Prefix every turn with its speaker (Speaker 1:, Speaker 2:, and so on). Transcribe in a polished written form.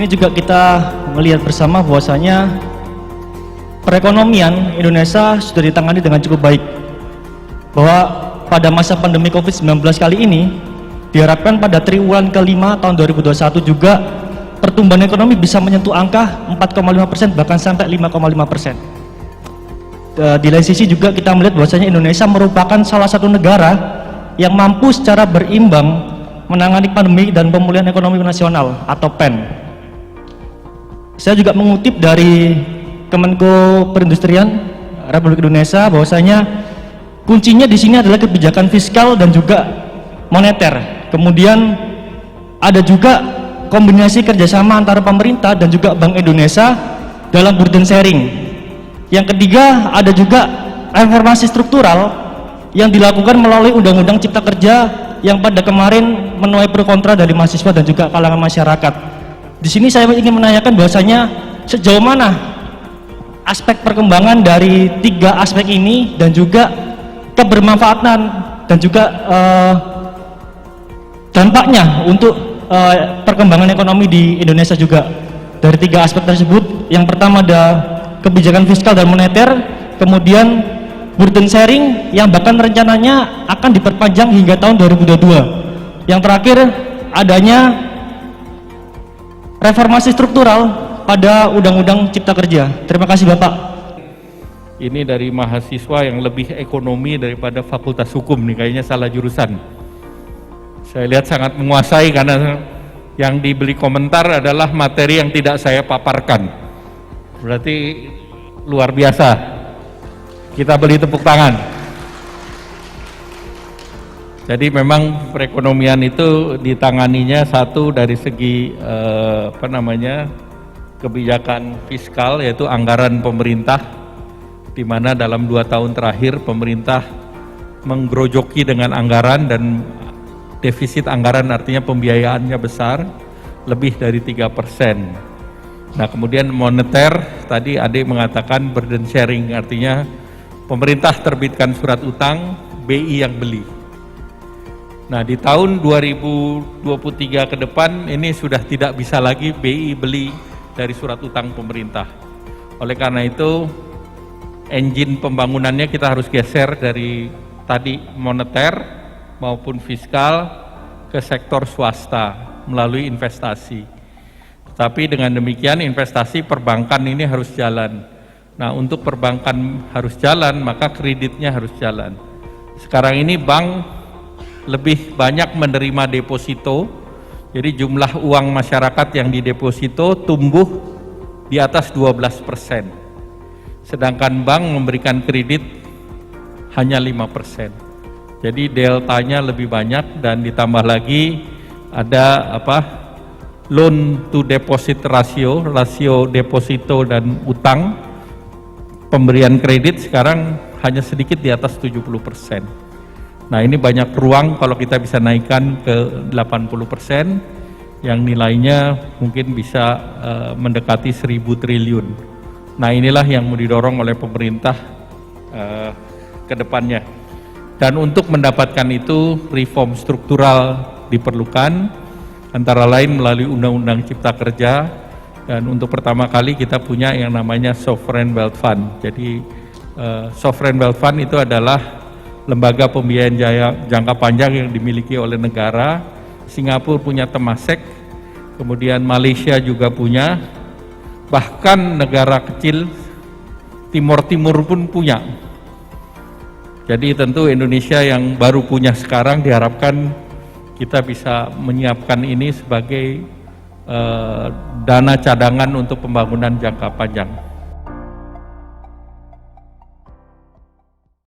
Speaker 1: Ini juga kita melihat bersama bahwasanya perekonomian Indonesia sudah ditangani dengan cukup baik. Bahwa pada masa pandemi COVID-19 kali ini diharapkan pada triwulan kelima tahun 2021 juga pertumbuhan ekonomi bisa menyentuh angka 4,5% bahkan sampai 5,5%. Di lain sisi juga kita melihat bahwasanya Indonesia merupakan salah satu negara yang mampu secara berimbang menangani pandemi dan pemulihan ekonomi nasional atau PEN. Saya juga mengutip dari Kemenko Perindustrian Republik Indonesia bahwasanya kuncinya di sini adalah kebijakan fiskal dan juga moneter. Kemudian ada juga kombinasi kerjasama antara pemerintah dan juga Bank Indonesia dalam burden sharing. Yang ketiga ada juga reformasi struktural yang dilakukan melalui Undang-Undang Cipta Kerja yang pada kemarin menuai pro kontra dari mahasiswa dan juga kalangan masyarakat. Di sini saya ingin menanyakan bahwasanya sejauh mana aspek perkembangan dari tiga aspek ini dan juga kebermanfaatan dan juga dampaknya untuk perkembangan ekonomi di Indonesia juga. Dari tiga aspek tersebut, yang pertama ada kebijakan fiskal dan moneter, kemudian burden sharing yang bahkan rencananya akan diperpanjang hingga tahun 2022. Yang terakhir adanya reformasi struktural pada Undang-Undang Cipta Kerja. Terima kasih Bapak.
Speaker 2: Ini dari mahasiswa yang lebih ekonomi daripada Fakultas Hukum nih, kayaknya salah jurusan. Saya lihat sangat menguasai karena yang dibeli komentar adalah materi yang tidak saya paparkan. Berarti luar biasa. Kita beli tepuk tangan. Jadi memang perekonomian itu ditanganinya satu dari segi kebijakan fiskal, yaitu anggaran pemerintah, di mana dalam 2 tahun terakhir pemerintah menggerojoki dengan anggaran dan defisit anggaran, artinya pembiayaannya besar, lebih dari 3%. Nah kemudian moneter, tadi Ade mengatakan burden sharing, artinya pemerintah terbitkan surat utang, BI yang beli. Nah di tahun 2023 ke depan ini sudah tidak bisa lagi BI beli dari surat utang pemerintah. Oleh karena itu engine pembangunannya kita harus geser dari tadi moneter maupun fiskal ke sektor swasta melalui investasi. Tapi dengan demikian investasi perbankan ini harus jalan. Nah untuk perbankan harus jalan, maka kreditnya harus jalan. Sekarang ini bank lebih banyak menerima deposito, jadi jumlah uang masyarakat yang dideposito tumbuh di atas 12%. Sedangkan bank memberikan kredit hanya 5%. Jadi deltanya lebih banyak dan ditambah lagi ada loan to deposit ratio, rasio deposito dan utang, pemberian kredit sekarang hanya sedikit di atas 70%. Nah ini banyak ruang kalau kita bisa naikkan ke 80%, yang nilainya mungkin bisa mendekati 1.000 triliun. Nah inilah yang mau didorong oleh pemerintah ke depannya. Dan untuk mendapatkan itu reform struktural diperlukan, antara lain melalui Undang-Undang Cipta Kerja, dan untuk pertama kali kita punya yang namanya Sovereign Wealth Fund. Jadi Sovereign Wealth Fund itu adalah lembaga pembiayaan jangka panjang yang dimiliki oleh negara. Singapura punya Temasek, kemudian Malaysia juga punya, bahkan negara kecil Timur pun punya. Jadi tentu Indonesia yang baru punya sekarang diharapkan kita bisa menyiapkan ini sebagai dana cadangan untuk pembangunan jangka panjang.